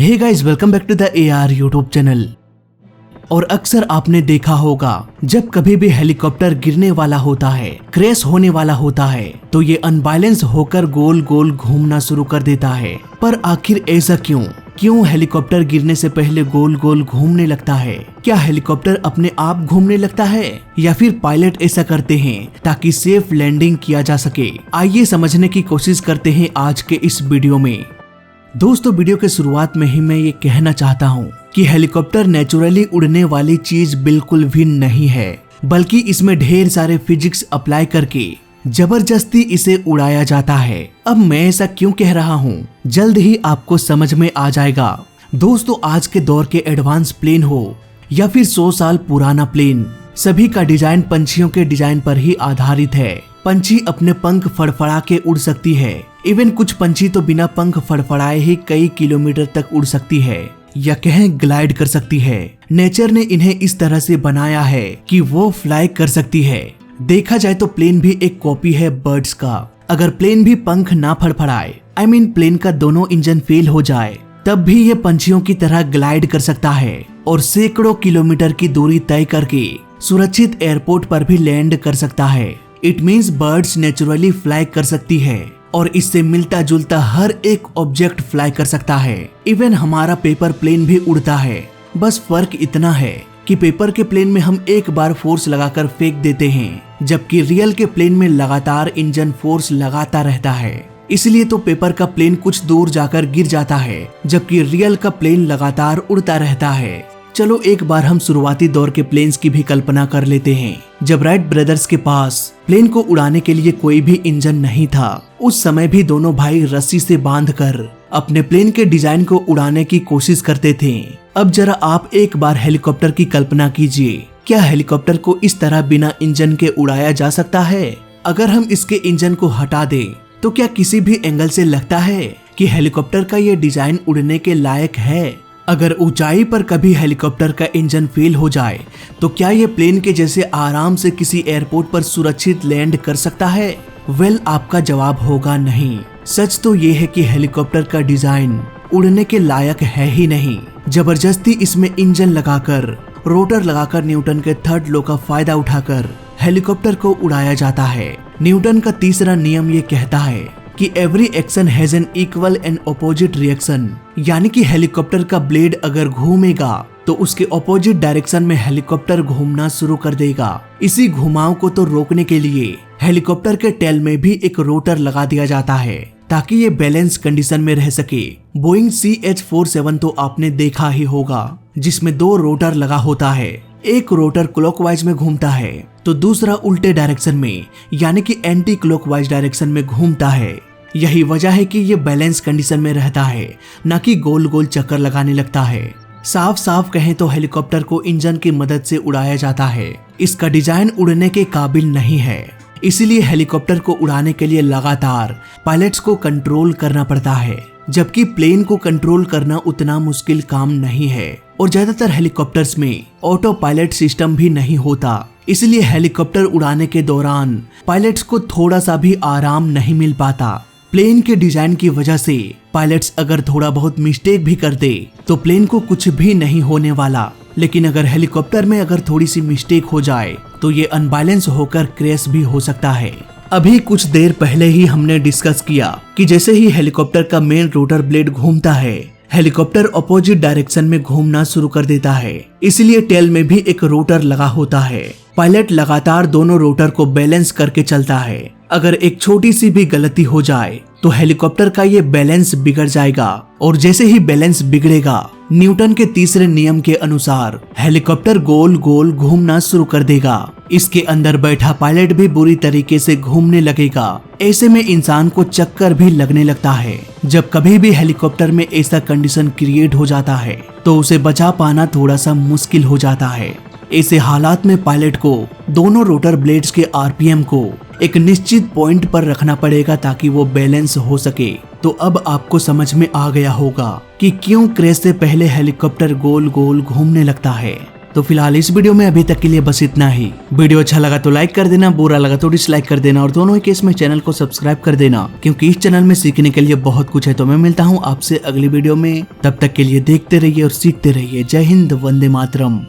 Hey guys, welcome back to the AR YouTube channel. और अक्सर आपने देखा होगा जब कभी भी हेलीकॉप्टर गिरने वाला होता है, क्रैश होने वाला होता है, तो ये अनबैलेंस होकर गोल गोल घूमना शुरू कर देता है। पर आखिर ऐसा क्यों हेलीकॉप्टर गिरने से पहले गोल गोल घूमने लगता है? क्या हेलीकॉप्टर अपने आप घूमने लगता है या फिर पायलट ऐसा करते हैं ताकि सेफ लैंडिंग किया जा सके? आइए समझने की कोशिश करते हैं आज के इस वीडियो में। दोस्तों, वीडियो के शुरुआत में ही मैं ये कहना चाहता हूँ कि हेलीकॉप्टर नेचुरली उड़ने वाली चीज बिल्कुल भी नहीं है, बल्कि इसमें ढेर सारे फिजिक्स अप्लाई करके जबरदस्ती इसे उड़ाया जाता है। अब मैं ऐसा क्यों कह रहा हूँ, जल्द ही आपको समझ में आ जाएगा। दोस्तों, आज के दौर के एडवांस प्लेन हो या फिर 100 साल पुराना प्लेन, सभी का डिजाइन पंछियों के डिजाइन पर ही आधारित है। पंछी अपने पंख फड़फड़ा के उड़ सकती है। इवन कुछ पंछी तो बिना पंख फड़फड़ाए ही कई किलोमीटर तक उड़ सकती है या कहें ग्लाइड कर सकती है। नेचर ने इन्हें इस तरह से बनाया है कि वो फ्लाई कर सकती है। देखा जाए तो प्लेन भी एक कॉपी है बर्ड्स का। अगर प्लेन भी पंख ना फड़फड़ाए, प्लेन का दोनों इंजन फेल हो जाए, तब भी ये पंछियों की तरह ग्लाइड कर सकता है और सैकड़ों किलोमीटर की दूरी तय करके सुरक्षित एयरपोर्ट पर भी लैंड कर सकता है। It means birds naturally fly कर सकती है और इससे मिलता जुलता हर एक ऑब्जेक्ट फ्लाई कर सकता है। इवन हमारा पेपर प्लेन भी उड़ता है। बस फर्क इतना है कि पेपर के प्लेन में हम एक बार फोर्स लगाकर फेंक देते हैं, जबकि रियल के प्लेन में लगातार इंजन फोर्स लगाता रहता है। इसलिए तो पेपर का प्लेन कुछ दूर जाकर गिर जाता है, जबकि रियल का प्लेन लगातार उड़ता रहता है। चलो एक बार हम शुरुआती दौर के प्लेन्स की भी कल्पना कर लेते हैं, जब राइट ब्रदर्स के पास प्लेन को उड़ाने के लिए कोई भी इंजन नहीं था। उस समय भी दोनों भाई रस्सी से बांधकर अपने प्लेन के डिजाइन को उड़ाने की कोशिश करते थे। अब जरा आप एक बार हेलीकॉप्टर की कल्पना कीजिए। क्या हेलीकॉप्टर को इस तरह बिना इंजन के उड़ाया जा सकता है? अगर हम इसके इंजन को हटा दें तो क्या किसी भी एंगल से लगता है कि हेलीकॉप्टर का ये डिजाइन उड़ने के लायक है? अगर ऊंचाई पर कभी हेलीकॉप्टर का इंजन फेल हो जाए तो क्या ये प्लेन के जैसे आराम से किसी एयरपोर्ट पर सुरक्षित लैंड कर सकता है? वेल, आपका जवाब होगा नहीं। सच तो ये है कि हेलीकॉप्टर का डिजाइन उड़ने के लायक है ही नहीं। जबरदस्ती इसमें इंजन लगाकर, रोटर लगाकर न्यूटन के थर्ड लॉ का फायदा उठाकर हेलीकॉप्टर को उड़ाया जाता है। न्यूटन का तीसरा नियम ये कहता है कि every action has an equal and opposite reaction, यानी कि हेलीकॉप्टर का ब्लेड अगर घूमेगा तो उसके अपोजिट डायरेक्शन में हेलीकॉप्टर घूमना शुरू कर देगा। इसी घुमाव को तो रोकने के लिए हेलीकॉप्टर के टेल में भी एक रोटर लगा दिया जाता है ताकि ये बैलेंस कंडीशन में रह सके। बोइंग CH-47 तो आपने देखा ही होगा, जिसमें 2 रोटर लगा होता है। एक रोटर क्लॉकवाइज में घूमता है तो दूसरा उल्टे डायरेक्शन में, यानी कि एंटी क्लॉकवाइज डायरेक्शन में घूमता है। यही वजह है कि ये बैलेंस कंडीशन में रहता है, न कि गोल गोल चक्कर लगाने लगता है। साफ साफ कहें तो हेलीकॉप्टर को इंजन की मदद से उड़ाया जाता है। इसका डिजाइन उड़ने के काबिल नहीं है, इसीलिए हेलीकॉप्टर को उड़ाने के लिए लगातार पायलट्स को कंट्रोल करना पड़ता है, जबकि प्लेन को कंट्रोल करना उतना मुश्किल काम नहीं है। और ज्यादातर हेलीकॉप्टर्स में ऑटो पायलट सिस्टम भी नहीं होता, इसलिए हेलीकॉप्टर उड़ाने के दौरान पायलट्स को थोड़ा सा भी आराम नहीं मिल पाता। प्लेन के डिजाइन की वजह से पायलट्स अगर थोड़ा बहुत मिस्टेक भी कर दे तो प्लेन को कुछ भी नहीं होने वाला, लेकिन अगर हेलीकॉप्टर में अगर थोड़ी सी मिस्टेक हो जाए तो ये अनबैलेंस होकर क्रैश भी हो सकता है। अभी कुछ देर पहले ही हमने डिस्कस किया कि जैसे ही हेलीकॉप्टर का मेन रोटर ब्लेड घूमता है, हेलीकॉप्टर अपोजिट डायरेक्शन में घूमना शुरू कर देता है। इसलिए टेल में भी एक रोटर लगा होता है। पायलट लगातार दोनों रोटर को बैलेंस करके चलता है। अगर एक छोटी सी भी गलती हो जाए तो हेलीकॉप्टर का ये बैलेंस बिगड़ जाएगा, और जैसे ही बैलेंस बिगड़ेगा, न्यूटन के तीसरे नियम के अनुसार हेलीकॉप्टर गोल गोल घूमना शुरू कर देगा। इसके अंदर बैठा पायलट भी बुरी तरीके से घूमने लगेगा। ऐसे में इंसान को चक्कर भी लगने लगता है। जब कभी भी हेलीकॉप्टर में ऐसा कंडीशन क्रिएट हो जाता है तो उसे बचा पाना थोड़ा सा मुश्किल हो जाता है। ऐसे हालात में पायलट को दोनों रोटर ब्लेड्स के RPM को एक निश्चित पॉइंट पर रखना पड़ेगा ताकि वो बैलेंस हो सके। तो अब आपको समझ में आ गया होगा कि क्यों क्रैश से पहले हेलीकॉप्टर गोल गोल घूमने लगता है। तो फिलहाल इस वीडियो में अभी तक के लिए बस इतना ही। वीडियो अच्छा लगा तो लाइक कर देना, बुरा लगा तो डिसलाइक कर देना और दोनों ही केस में चैनल को सब्सक्राइब कर देना, क्योंकि इस चैनल में सीखने के लिए बहुत कुछ है। तो मैं मिलता हूँ आपसे अगली वीडियो में, तब तक के लिए देखते रहिए और सीखते रहिए। जय हिंद, वंदे मातरम।